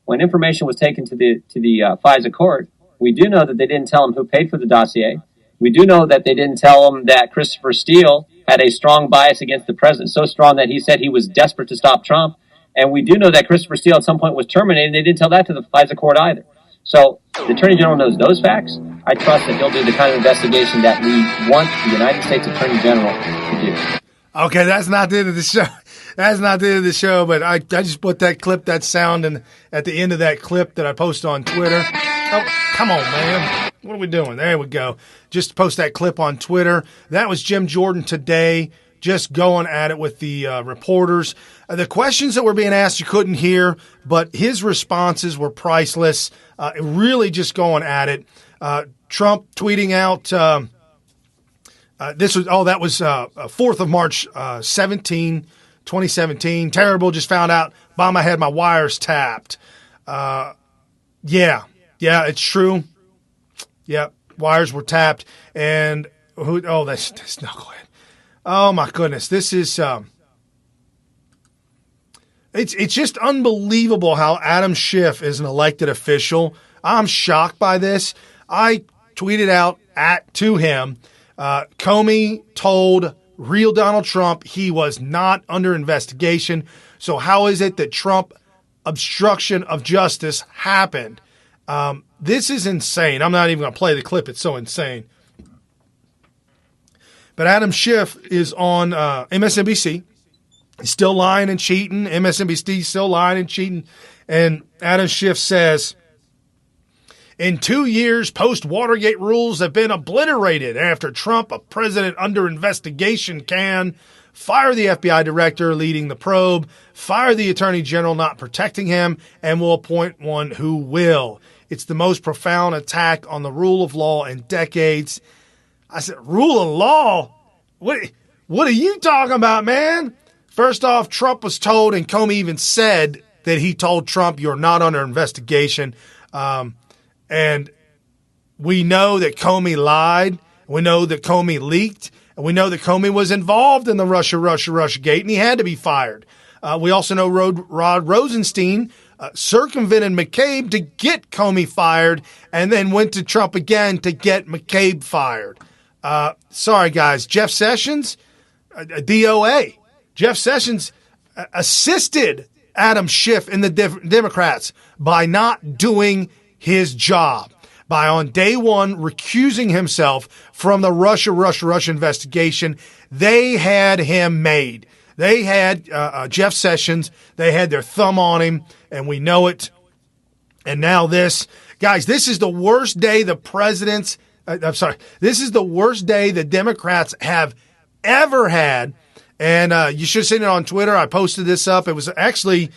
when information was taken to the FISA court, we do know that they didn't tell him who paid for the dossier. We do know that they didn't tell him that Christopher Steele had a strong bias against the president, so strong that he said he was desperate to stop Trump. And we do know that Christopher Steele at some point was terminated, and they didn't tell that to the FISA court either. So the Attorney General knows those facts. I trust that he'll do the kind of investigation that we want the United States Attorney General to do. Okay, that's not the end of the show. That's not the end of the show, but I just put that clip, that sound, and at the end of that clip that I posted on Twitter. Oh, come on, man. What are we doing? There we go. Just post that clip on Twitter. That was Jim Jordan today, just going at it with the reporters. The questions that were being asked you couldn't hear, but his responses were priceless. Really just going at it. Trump tweeting out, that was 4th of March, 2017. Terrible. Just found out Obama had my wires tapped. Yeah, it's true. Yeah, wires were tapped. And that's knucklehead. Oh my goodness. This is, it's just unbelievable how Adam Schiff is an elected official. I'm shocked by this. I tweeted out to him, Comey told real Donald Trump he was not under investigation. So how is it that Trump obstruction of justice happened? This is insane. I'm not even going to play the clip. It's so insane. But Adam Schiff is on MSNBC. He's still lying and cheating. MSNBC still lying and cheating. And Adam Schiff says, in 2 years, post-Watergate rules have been obliterated after Trump, a president under investigation, can fire the FBI director leading the probe, fire the attorney general not protecting him, and will appoint one who will. It's the most profound attack on the rule of law in decades. I said, rule of law? What are you talking about, man? First off, Trump was told, and Comey even said that he told Trump, you're not under investigation. And we know that Comey lied. We know that Comey leaked. And we know that Comey was involved in the Russia gate, and he had to be fired. We also know Rod Rosenstein circumvented McCabe to get Comey fired and then went to Trump again to get McCabe fired. Sorry, guys. Jeff Sessions, DOA. Jeff Sessions assisted Adam Schiff and the Democrats by not doing his job, by on day one recusing himself from the Russia investigation. They had him made. They had Jeff Sessions. They had their thumb on him, and we know it. And now this. Guys, this is the worst day the presidents this is the worst day the Democrats have ever had. And you should have seen it on Twitter. I posted this up. It was actually,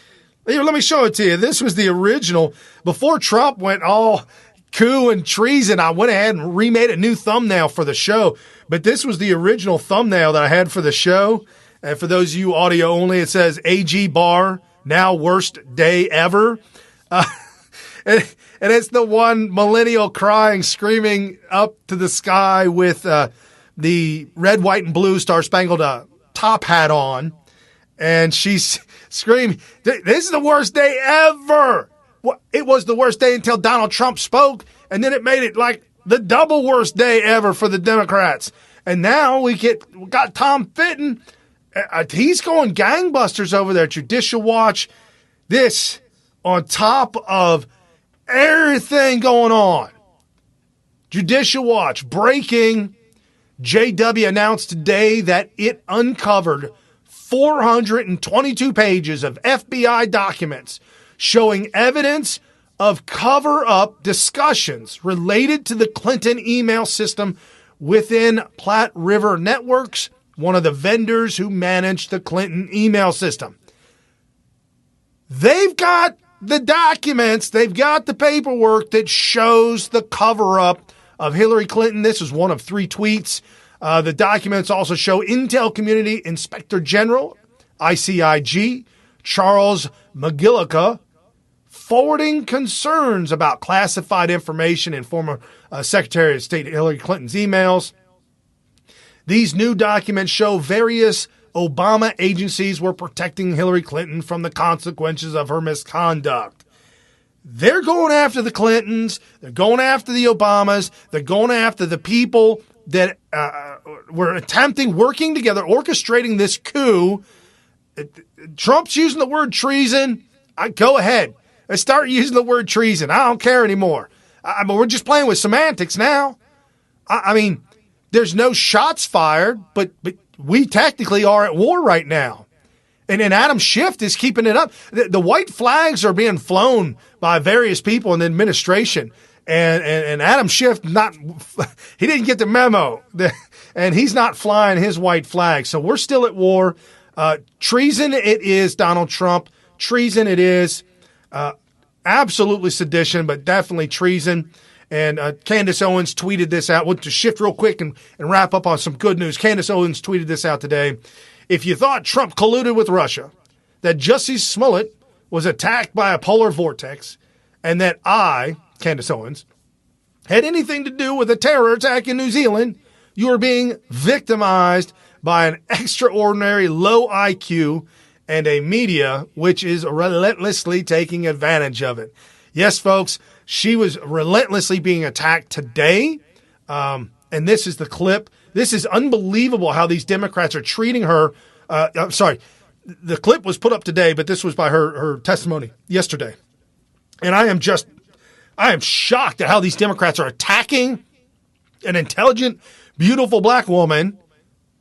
here, let me show it to you. This was the original. Before Trump went all coup and treason, I went ahead and remade a new thumbnail for the show. But this was the original thumbnail that I had for the show. And for those of you audio only, it says AG Barr, now worst day ever. And it's the one millennial crying, screaming up to the sky with the red, white, and blue star-spangled top hat on. And she's screaming, this is the worst day ever. It was the worst day until Donald Trump spoke, and then it made it like the double worst day ever for the Democrats. And now we got Tom Fitton. He's going gangbusters over there. Judicial Watch. This on top of everything going on. Judicial Watch breaking. JW announced today that it uncovered 422 pages of FBI documents showing evidence of cover-up discussions related to the Clinton email system within Platte River Networks, one of the vendors who managed the Clinton email system. They've got the documents, they've got the paperwork that shows the cover-up of Hillary Clinton. This is one of 3 tweets. The documents also show Intel Community Inspector General, ICIG, Charles McGillicuddy, forwarding concerns about classified information in former Secretary of State Hillary Clinton's emails. These new documents show various Obama agencies were protecting Hillary Clinton from the consequences of her misconduct. They're going after the Clintons. They're going after the Obamas. They're going after the people that were working together, orchestrating this coup. Trump's using the word treason. Go ahead. Let's start using the word treason. I don't care anymore. But we're just playing with semantics now. I mean, there's no shots fired, but we technically are at war right now. And Adam Schiff is keeping it up. The white flags are being flown by various people in the administration. And Adam Schiff, he didn't get the memo. And he's not flying his white flag. So we're still at war. Treason it is, Donald Trump. Treason it is. Absolutely sedition, but definitely treason. And Candace Owens tweeted this out. To shift real quick and wrap up on some good news. Candace Owens tweeted this out today. If you thought Trump colluded with Russia, that Jussie Smollett was attacked by a polar vortex, and that I, Candace Owens, had anything to do with a terror attack in New Zealand, you are being victimized by an extraordinary low IQ and a media which is relentlessly taking advantage of it. Yes, folks, she was relentlessly being attacked today, and this is the clip. This is unbelievable how these Democrats are treating her. I'm sorry, the clip was put up today, but this was by her testimony yesterday. And I am shocked at how these Democrats are attacking an intelligent, beautiful black woman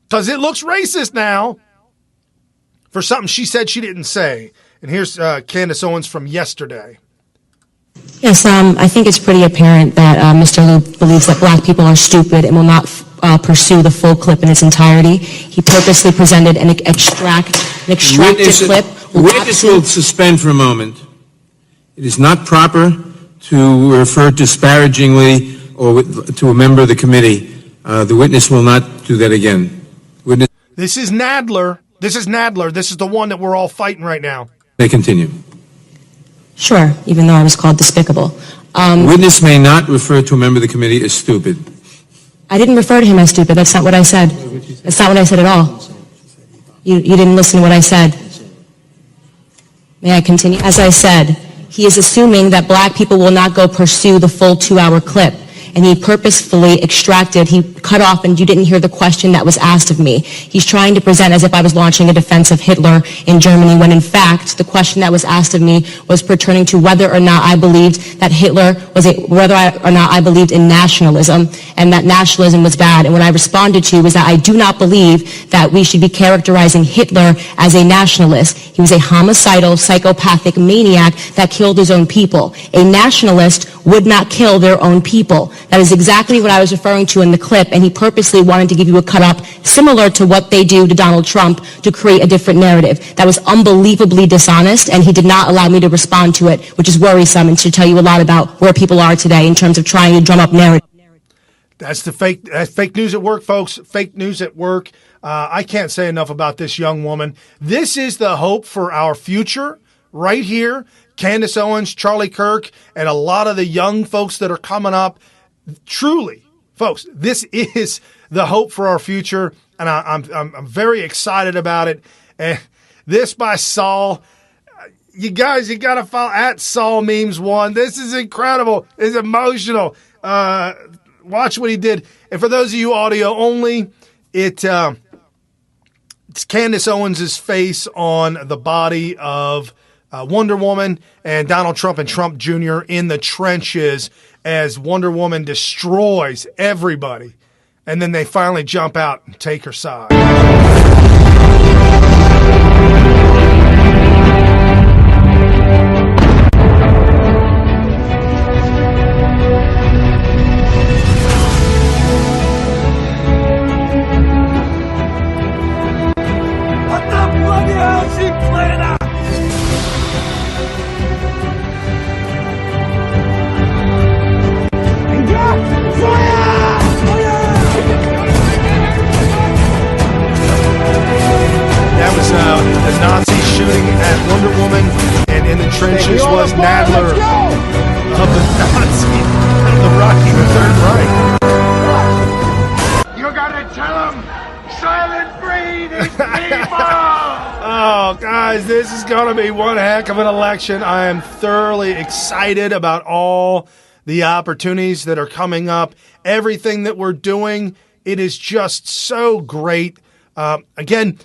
because it looks racist now for something she said she didn't say. And here's Candace Owens from yesterday. Yes, I think it's pretty apparent that Mr. Liu believes that black people are stupid and will not pursue the full clip in its entirety. He purposely presented an extracted clip. The witness will suspend for a moment. It is not proper to refer disparagingly or to a member of the committee. The witness will not do that again. This is Nadler. This is the one that we're all fighting right now. They continue. Sure, even though I was called despicable. Witness may not refer to a member of the committee as stupid. I didn't refer to him as stupid. That's not what I said. That's not what I said at all. You didn't listen to what I said. May I continue? As I said, he is assuming that black people will not go pursue the full 2-hour clip. And he purposefully he cut off, and you didn't hear the question that was asked of me. He's trying to present as if I was launching a defense of Hitler in Germany, when in fact, the question that was asked of me was pertaining to whether or not I believed that whether or not I believed in nationalism, and that nationalism was bad. And what I responded to was that I do not believe that we should be characterizing Hitler as a nationalist. He was a homicidal, psychopathic maniac that killed his own people. A nationalist would not kill their own people. That is exactly what I was referring to in the clip, and he purposely wanted to give you a cut-up similar to what they do to Donald Trump to create a different narrative. That was unbelievably dishonest, and he did not allow me to respond to it, which is worrisome and should tell you a lot about where people are today in terms of trying to drum up narrative. That's fake news at work, folks. Fake news at work. I can't say enough about this young woman. This is the hope for our future right here. Candace Owens, Charlie Kirk, and a lot of the young folks that are coming up. Truly, folks, this is the hope for our future, and I'm very excited about it. And this by Saul. You guys, you got to follow at Saul Memes 1. This is incredible. It's emotional. Watch what he did. And for those of you audio only, it's Candace Owens' face on the body of Wonder Woman and Donald Trump and Trump Jr. in the trenches as Wonder Woman destroys everybody. And then they finally jump out and take her side. battler of the Nazi, the Rocky the Third Reich. You gotta tell them, silent breed is people! Oh, guys, this is going to be one heck of an election. I am thoroughly excited about all the opportunities that are coming up, everything that we're doing. It is just so great. Again,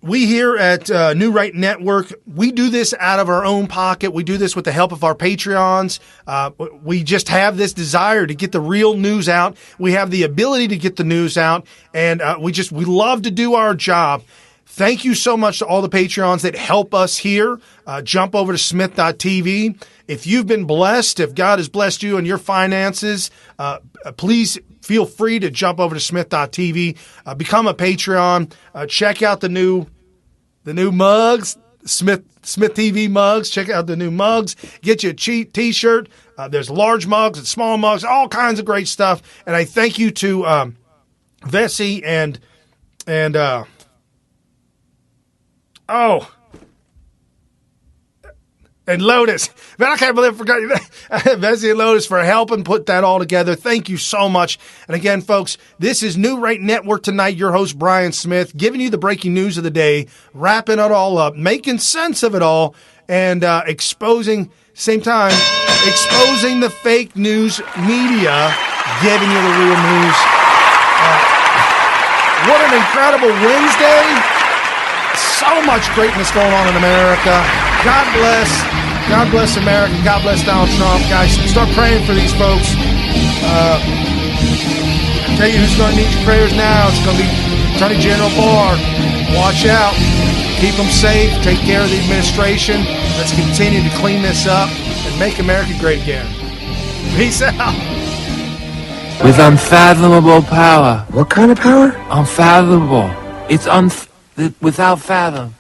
we here at New Right Network, we do this out of our own pocket. We do this with the help of our Patreons. We just have this desire to get the real news out. We have the ability to get the news out, and we love to do our job. Thank you so much to all the Patreons that help us here. Jump over to smith.tv. If you've been blessed, if God has blessed you in your finances, please feel free to jump over to smith.tv. Become a Patreon. Check out the new mugs, Smith TV mugs. Check out the new mugs. Get you a cheap T-shirt. There's large mugs and small mugs, all kinds of great stuff. And I thank you to Vesey and Lotus. Man, I can't believe I forgot Vesey and Lotus for helping put that all together. Thank you so much. And again, folks, this is New Right Network tonight. Your host, Brian Smith, giving you the breaking news of the day, wrapping it all up, making sense of it all, and exposing the fake news media, giving you the real news. What an incredible Wednesday. So much greatness going on in America. God bless. God bless America. God bless Donald Trump. Guys, start praying for these folks. I tell you who's going to need your prayers now. It's going to be Attorney General Barr. Watch out. Keep them safe. Take care of the administration. Let's continue to clean this up and make America great again. Peace out. With unfathomable power. What kind of power? Unfathomable. It's without fathom.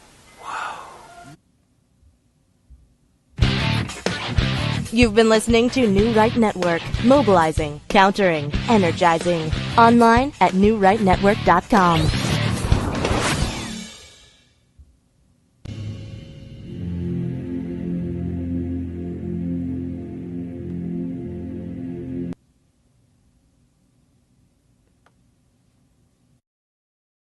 You've been listening to New Right Network, mobilizing, countering, energizing. Online at newrightnetwork.com.